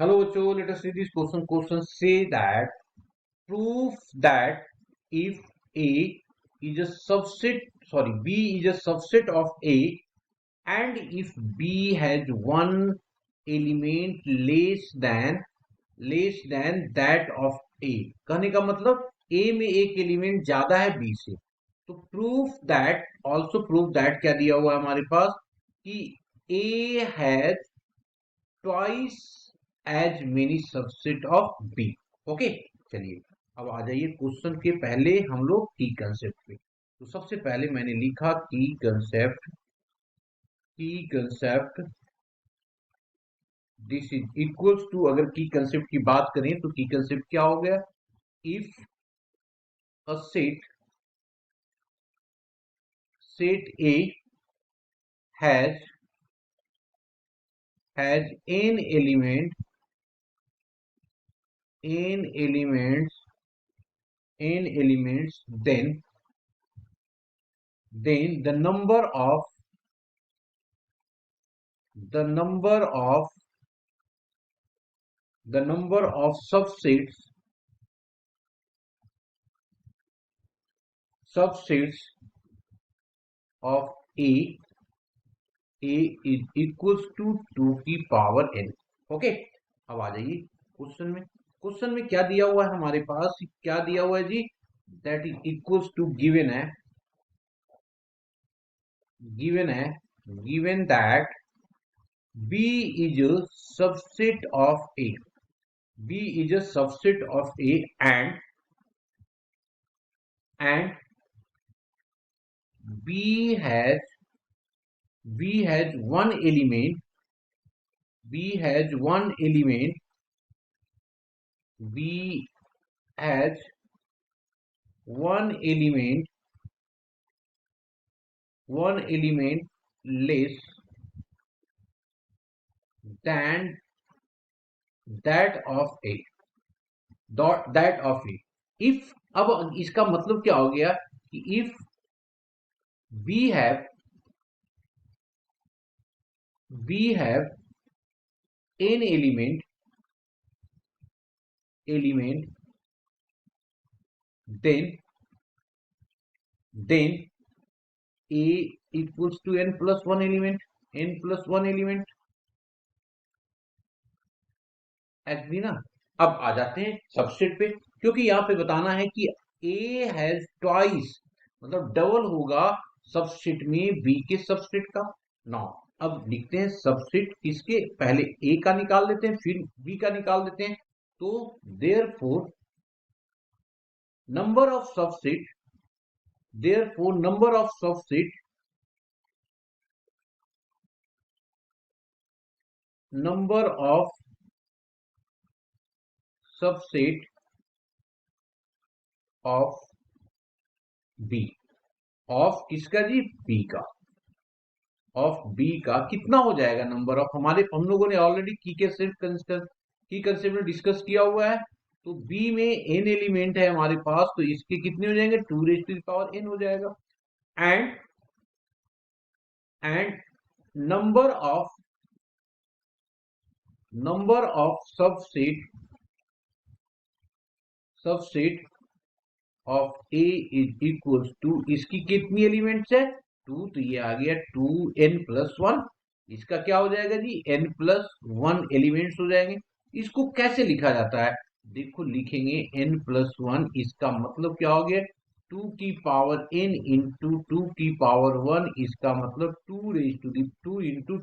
Hello, Ocho. Let us see this question. Question say that proof that if A is a subset, sorry, B is a subset of A, and if B has one element less than that of A. कहने का मतलब A में एक element ज्यादा है B से, तो proof that क्या दिया हुआ है हमारे पास कि A has twice as many subset of B. Okay, चलिए अब आ जाइए क्वेश्चन के पहले हम लोग की कंसेप्ट पे। तो सबसे पहले मैंने लिखा की concept this is equals to, अगर की कंसेप्ट की बात करें तो की कंसेप्ट क्या हो गया, if a set A has n elements, then the number of the number of the number of subsets of a is equals to 2 की पावर n। ओके, अब आ जाइए क्वेश्चन में क्या दिया हुआ है हमारे पास, क्या दिया हुआ है जी, that is equals to given that b is a subset of a, b is a subset of a, and b has one element b has one element b has one element less than that of a, if, अब इसका मतलब क्या हो गया कि if we have n element, then a equals to n plus one element, agree ना। अब आ जाते हैं सबसेट पे, क्योंकि यहाँ पे बताना है कि a हैज ट्वाइस, मतलब डबल होगा सबसेट में b के सबसेट का। नाउ अब लिखते हैं सबसेट किसके, पहले a का निकाल लेते हैं फिर b का निकाल देते हैं। तो therefore number of subset number of subset of b, of किसका जी, b का, ऑफ b का कितना हो जाएगा, नंबर ऑफ, हम लोगों ने ऑलरेडी की कंसेप्ट में डिस्कस किया हुआ है। तो b में n एलिमेंट है हमारे पास, तो इसके कितने हो जाएंगे, 2 raise to the power n हो जाएगा। And number of subset of a is equals to, इसकी कितनी एलिमेंट्स है, 2, तो ये आ गया 2n प्लस 1, इसका क्या हो जाएगा जी, n प्लस 1 एलिमेंट्स हो जाएंगे। इसको कैसे लिखा जाता है, देखो लिखेंगे n प्लस 1, इसका मतलब क्या हो गया, 2 की पावर n इंटू 2 की पावर 1, इसका मतलब 2 into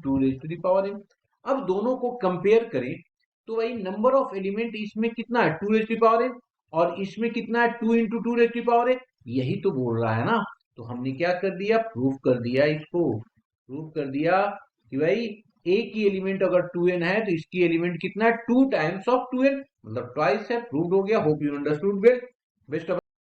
2 raise to the power n। अब दोनों को कंपेयर करें तो भाई नंबर ऑफ एलिमेंट इसमें कितना है, 2 raise to the power n, और इसमें कितना है, 2 into 2 raise to the power n, यही तो बोल रहा है ना। तो हमने क्या कर दिया, प्रूफ कर दिया कि भाई a की एलिमेंट अगर 2n है तो इसकी एलिमेंट कितना है, 2 टाइम्स ऑफ 2n, मतलब ट्वाइस है, प्रूव हो गया। Hope you understood. Best of